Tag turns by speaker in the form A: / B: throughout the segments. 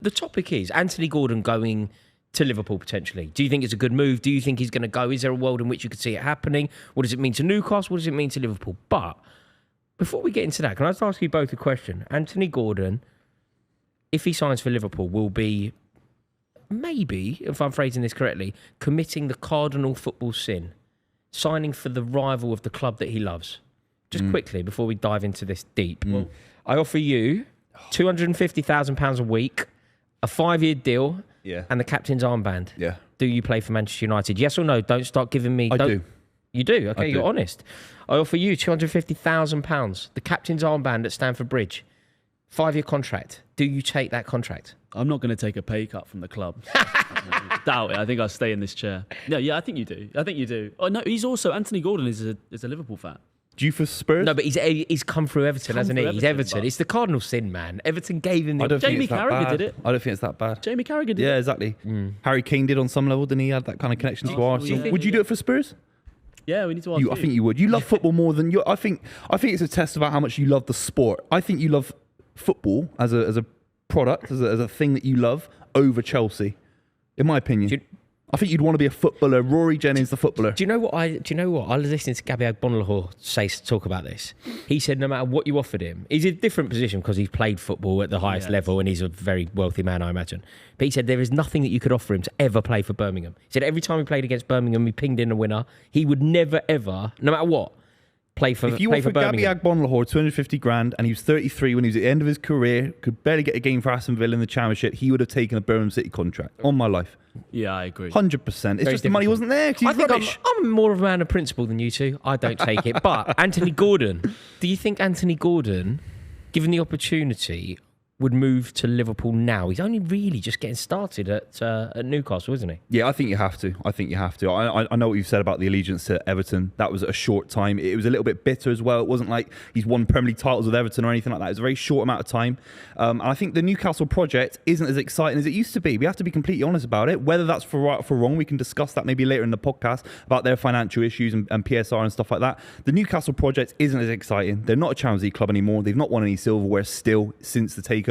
A: the topic is Anthony Gordon going to Liverpool potentially. Do you think it's a good move? Do you think he's going to go? Is there a world in which you could see it happening? What does it mean to Newcastle? What does it mean to Liverpool? But before we get into that, can I just ask you both a question? Anthony Gordon, if he signs for Liverpool, will be, maybe, if I'm phrasing this correctly, committing the cardinal football sin, signing for the rival of the club that he loves. Just quickly, before we dive into this deep, I offer you £250,000 a week, a 5-year deal, and the captain's armband.
B: Yeah.
A: Do you play for Manchester United? Yes or no? Don't start giving me...
B: I do.
A: You do? Okay, you're honest. I offer you £250,000, the captain's armband at Stamford Bridge. 5-year contract. Do you take that contract?
C: I'm not going to take a pay cut from the club. Doubt it. I think I'll stay in this chair. Yeah, I think you do. Oh no, he's also... Anthony Gordon is a Liverpool fan.
B: Do you for Spurs?
A: No, but he's come through Everton, hasn't he? He's Everton. It's the cardinal sin, man. Everton gave him the...
C: Jamie Carragher did it.
B: I don't think it's that bad.
C: Jamie Carragher did it.
B: Yeah, exactly. Harry Kane did on some level, didn't he? Had that kind of connection to Arsenal.
C: Yeah.
B: Would you do it for Spurs?
C: Yeah, we need to ask you.
B: I think you would. You love football more than you... I think it's a test about how much you love the sport. I think you love football as a product, as a thing that you love, over Chelsea, in my opinion. I think you'd want to be a footballer. Rory Jennings, the footballer.
A: Do you know what? I was listening to Gabby Agbonlahor talk about this. He said no matter what you offered him, he's in a different position because he's played football at the highest level and he's a very wealthy man, I imagine. But he said there is nothing that you could offer him to ever play for Birmingham. He said every time he played against Birmingham, he pinged in a winner. He would never ever, no matter what, play for Birmingham.
B: If you offered Gabby Agbonlahor 250 grand and he was 33 when he was at the end of his career, could barely get a game for Aston Villa in the Championship, he would have taken a Birmingham City contract. On my life.
C: Yeah, I agree.
B: 100%. It's just the money wasn't there.
A: I think I'm more of a man of principle than you two. I don't take it. But Anthony Gordon, do you think Anthony Gordon, given the opportunity, would move to Liverpool now? He's only really just getting started at Newcastle, isn't he?
B: Yeah, I think you have to. I know what you've said about the allegiance to Everton. That was a short time. It was a little bit bitter as well. It wasn't like he's won Premier League titles with Everton or anything like that. It was a very short amount of time. And I think the Newcastle project isn't as exciting as it used to be. We have to be completely honest about it. Whether that's for right or for wrong, we can discuss that maybe later in the podcast about their financial issues and PSR and stuff like that. The Newcastle project isn't as exciting. They're not a Champions League club anymore. They've not won any silverware still since the takeover.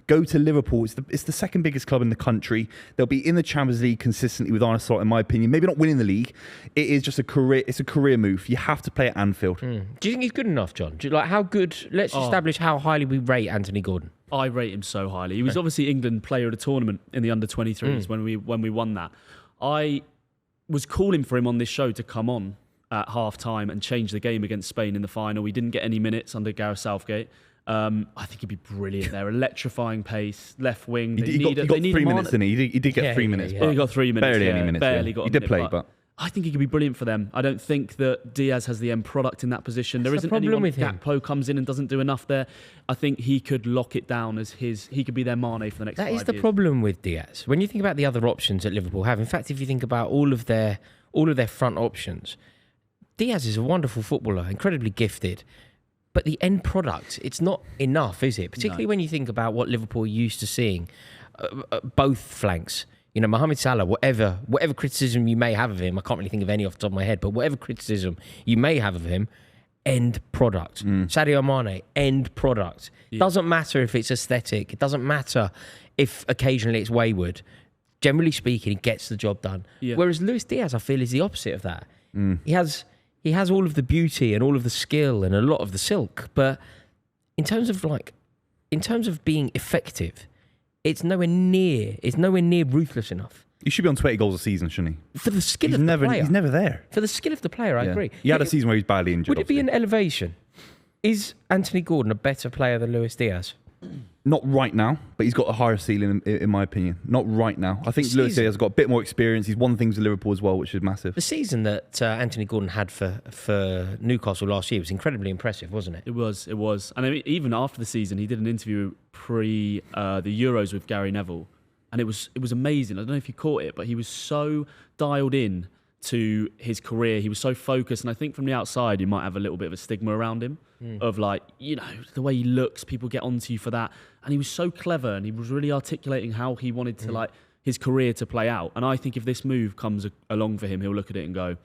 B: Go to Liverpool. It's the second biggest club in the country. They'll be in the Champions League consistently with Arne Slot, in my opinion. Maybe not winning the league. It is just a career. It's a career move. You have to play at Anfield.
A: Do you think he's good enough, John? How good? Let's establish how highly we rate Anthony Gordon.
C: I rate him so highly. He was obviously England player of the tournament in the under-23s when we won that. I was calling for him on this show to come on at half-time and change the game against Spain in the final. He didn't get any minutes under Gareth Southgate. I think he'd be brilliant there. Electrifying pace, left wing.
B: He got 3 minutes, didn't he? He did get 3 minutes.
C: He got 3 minutes.
B: Barely any minutes.
C: Barely got a
B: He did
C: minute,
B: play, but...
C: I think he could be brilliant for them. I don't think that Diaz has the end product in that position. There isn't anyone. Gakpo comes in and doesn't do enough there. I think he could lock it down as his. He could be their Mane for the next 5 years.
A: That is the problem with Diaz. When you think about the other options that Liverpool have, in fact, if you think about all of their front options, Diaz is a wonderful footballer, incredibly gifted. But the end product, it's not enough, is it? Particularly when you think about what Liverpool are used to seeing, both flanks. You know, Mohamed Salah, whatever criticism you may have of him, I can't really think of any off the top of my head, but whatever criticism you may have of him, end product. Sadio Mane, end product. Yeah. Doesn't matter if it's aesthetic. It doesn't matter if occasionally it's wayward. Generally speaking, he gets the job done. Yeah. Whereas Luis Diaz, I feel, is the opposite of that. He has all of the beauty and all of the skill and a lot of the silk, but in terms of being effective, it's nowhere near ruthless enough.
B: He should be on 20 goals a season, shouldn't he?
A: For the skill of the player.
B: He's never there.
A: For the skill of the player, I agree.
B: He had a season where he's badly injured.
A: Would it be an elevation? Is Anthony Gordon a better player than Luis Diaz?
B: Not right now, but he's got a higher ceiling, in my opinion. Not right now. I think Luis Diaz has got a bit more experience. He's won things with Liverpool as well, which is massive.
A: The season that Anthony Gordon had for Newcastle last year was incredibly impressive, wasn't it?
C: It was. And I mean, even after the season, he did an interview pre the Euros with Gary Neville, and it was amazing. I don't know if you caught it, but he was so dialed in to his career. He was so focused, and I think from the outside, you might have a little bit of a stigma around him of like, you know, the way he looks, people get onto you for that. And he was so clever, and he was really articulating how he wanted to like his career to play out. And I think if this move comes along for him, he'll look at it and go,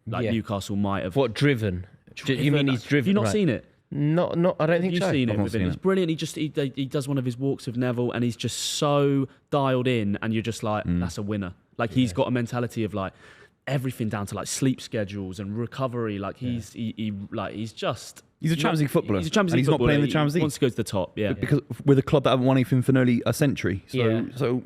C: Newcastle might have.
A: What, driven? You mean he's driven?
C: Have you not seen it?
A: Not. I don't think
C: You've
A: so.
C: seen
B: I've
C: it
B: not
C: with him.
B: seen
C: He's
B: it.
C: brilliant. He does one of his walks with Neville, and he's just so dialed in, and you're just like, that's a winner. Like he's got a mentality of like everything down to like sleep schedules and recovery. Like he's just.
B: He's a Champions League footballer.
C: He's a Champions
B: and
C: League
B: he's not
C: footballer.
B: playing the
C: He
B: Champions League.
C: wants to go to the top. Yeah.
B: Because we're the club that haven't won anything for nearly a century. So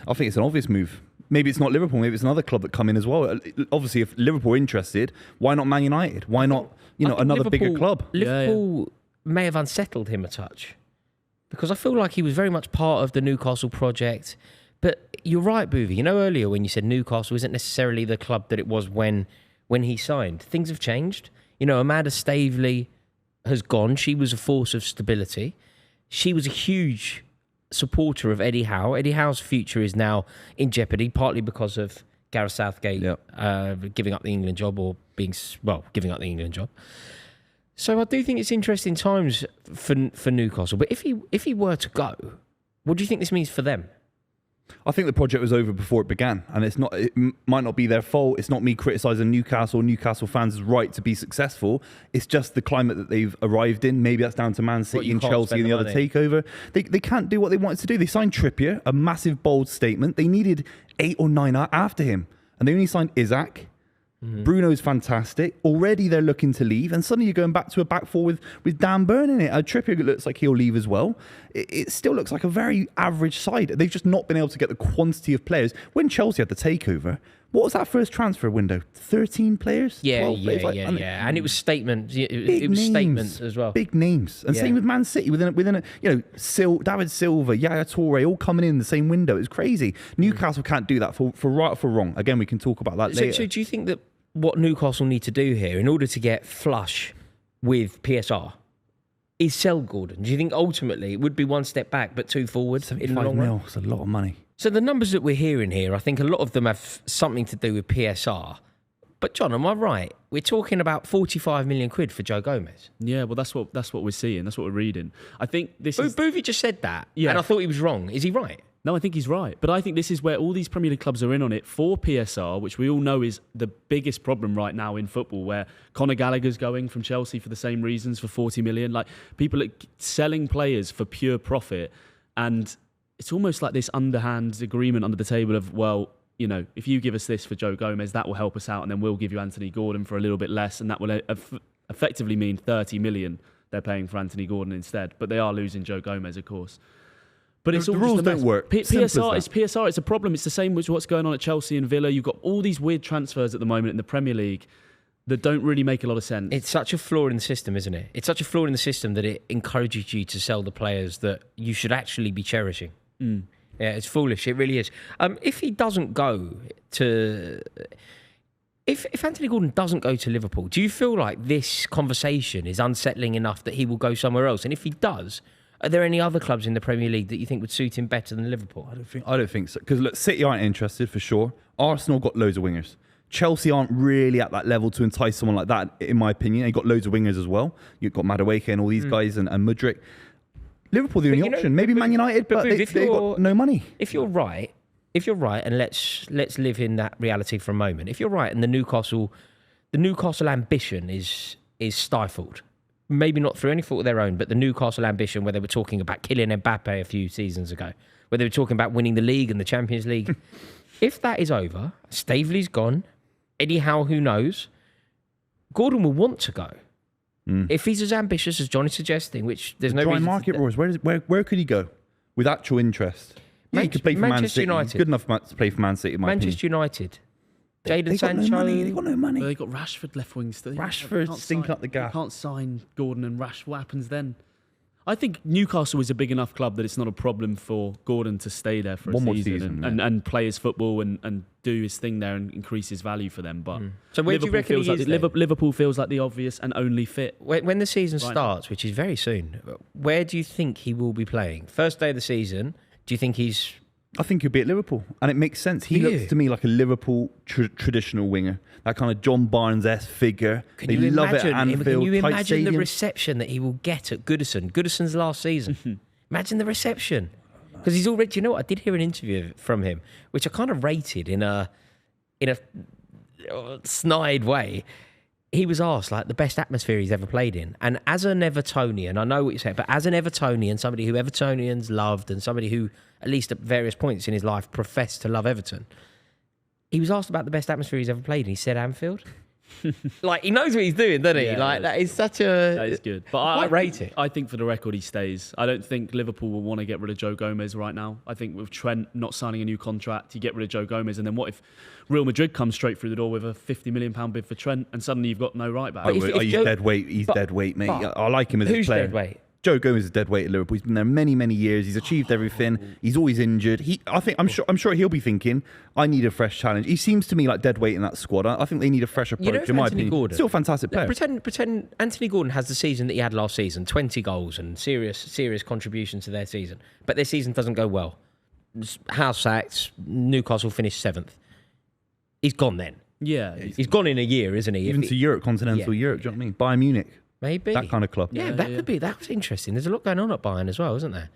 B: I think it's an obvious move. Maybe it's not Liverpool. Maybe it's another club that come in as well. Obviously, if Liverpool are interested, why not Man United? Why not
A: I think
B: another bigger club?
A: Liverpool may have unsettled him a touch because I feel like he was very much part of the Newcastle project. But you're right, Buvey. You know, earlier when you said Newcastle isn't necessarily the club that it was when he signed. Things have changed. You know, Amanda Staveley has gone. She was a force of stability. She was a huge supporter of Eddie Howe. Eddie Howe's future is now in jeopardy, partly because of Gareth Southgate giving up the England job giving up the England job. So I do think it's interesting times for Newcastle. But if he were to go, what do you think this means for them?
B: I think the project was over before it began, and it might not be their fault. It's not me criticising Newcastle fans' right to be successful. It's just the climate that they've arrived in. Maybe that's down to Man City and Chelsea and the other takeover. They can't do what they wanted to do. They signed Trippier, a massive, bold statement. They needed 8 or 9 after him, and they only signed Isaac. Bruno's fantastic. Already they're looking to leave, and suddenly you're going back to a back four with Dan Burn in it. Trippier looks like he'll leave as well. It still looks like a very average side. They've just not been able to get the quantity of players. When Chelsea had the takeover, what was that first transfer window? 13 players?
A: Yeah.
B: 12 players?
A: And it was statement. It was statements as well.
B: Big names. And same with Man City within a David Silva, Yaya Toure, all coming in the same window. It's crazy. Newcastle can't do that for right or for wrong. Again, we can talk about that later.
A: So do you think that what Newcastle need to do here in order to get flush with PSR is sell Gordon? Do you think ultimately it would be one step back but 2 forward in the long run?
B: It's a lot of money.
A: So the numbers that we're hearing here, I think a lot of them have something to do with PSR. But John, am I right? We're talking about 45 million quid for Joe Gomez.
C: Yeah, well, that's what we're seeing. That's what we're reading. I think this is...
A: Buvey just said that,
C: Yeah.
A: and I thought he was wrong. Is he right?
C: No, I think he's right. But I think this is where all these Premier League clubs are in on it for PSR, which we all know is the biggest problem right now in football, where Conor Gallagher's going from Chelsea for the same reasons for 40 million. Like, people are selling players for pure profit, and it's almost like this underhand agreement under the table of, well, you know, if you give us this for Joe Gomez, that will help us out, and then we'll give you Anthony Gordon for a little bit less, and that will effectively mean 30 million they're paying for Anthony Gordon instead. But they are losing Joe Gomez, of course. But it's
B: The
C: all
B: rules
C: just a mess.
B: don't work.
C: PSR. It's a problem. It's the same with what's going on at Chelsea and Villa. You've got all these weird transfers at the moment in the Premier League that don't really make a lot of sense.
A: It's such a flaw in the system, isn't it? It's such a flaw in the system that it encourages you to sell the players that you should actually be cherishing. Yeah, it's foolish. It really is. If he doesn't go to... If Anthony Gordon doesn't go to Liverpool, do you feel like this conversation is unsettling enough that he will go somewhere else? And if he does, are there any other clubs in the Premier League that you think would suit him better than Liverpool?
B: I don't think so. Because look, City aren't interested for sure. Arsenal got loads of wingers. Chelsea aren't really at that level to entice someone like that, in my opinion. They got loads of wingers as well. You've got Madueke and all these guys and Mudryk. Liverpool the only option. Maybe Man United, but they've got no money.
A: If you're right, and let's live in that reality for a moment. If you're right, and the Newcastle ambition is stifled, maybe not through any fault of their own, but the Newcastle ambition, where they were talking about killing Mbappe a few seasons ago, where they were talking about winning the league and the Champions League. If that is over, Staveley's gone, Eddie Howe, who knows, Gordon will want to go. If he's as ambitious as John is suggesting, which there's no
B: Dry
A: reason
B: market rules. Where could he go with actual interest? Yeah, he could play for Man
A: Manchester
B: City.
A: United.
B: He's good enough to play for Man City, in my
A: Manchester United. Jadon
B: opinion.
A: Sancho.
B: They got no money.
C: They got Rashford left wing still.
B: Rashford stink up the gap.
C: You can't sign Gordon and Rashford. What happens then? I think Newcastle is a big enough club that it's not a problem for Gordon to stay there for
B: One
C: a
B: more
C: season,
B: season,
C: and play his football and do his thing there and increase his value for them. But
A: So where do you reckon he is then?
C: Liverpool feels like the obvious and only fit.
A: When the season
C: Right.
A: starts, which is very soon, where do you think he will be playing? First day of the season, do you think he's...
B: I think he'll be at Liverpool, and it makes sense. He
A: Do
B: looks
A: you?
B: to me like a Liverpool traditional winger, that kind of John Barnes-esque figure.
A: Can
B: They
A: you
B: love it
A: imagine,
B: at Anfield,
A: can you
B: tight
A: imagine the
B: stadium.
A: reception that he will get at Goodison's last season? Imagine the reception. Because he's already... Do you know what? I did hear an interview from him, which I kind of rated in a snide way. he was asked like the best atmosphere he's ever played in. And as an Evertonian, I know what you're saying, but as an Evertonian, somebody who Evertonians loved and somebody who, at least at various points in his life, professed to love Everton, he was asked about the best atmosphere he's ever played and he said Anfield. Like, he knows what he's doing, doesn't he?
C: Yeah,
A: like, that is such a...
C: That is good. But
A: I rate it.
C: I think for the record, he stays. I don't think Liverpool will want to get rid of Joe Gomez right now. I think with Trent not signing a new contract, you get rid of Joe Gomez. And then what if Real Madrid comes straight through the door with a £50 million bid for Trent and suddenly you've got no right back?
B: He's dead weight. He's dead weight, mate. I like him as a player.
A: Who's dead weight?
B: Joe Gomez is dead weight at Liverpool. He's been there many, many years. He's achieved everything. He's always injured. I'm sure he'll be thinking, I need a fresh challenge. He seems to me like dead weight in that squad. I think they need a fresh approach, in my opinion.
A: Gordon,
B: still a fantastic player.
A: Pretend Anthony Gordon has the season that he had last season, 20 goals and serious contribution to their season. But their season doesn't go well. House sacked, Newcastle finished 7th. He's gone then.
C: Yeah.
A: He's gone in a year, isn't he?
B: Even to Europe, continental Europe, do you know what I mean? Bayern Munich.
A: Maybe.
B: That kind of club.
A: Yeah, that could be. That was interesting. There's a lot going on at Bayern as well, isn't there?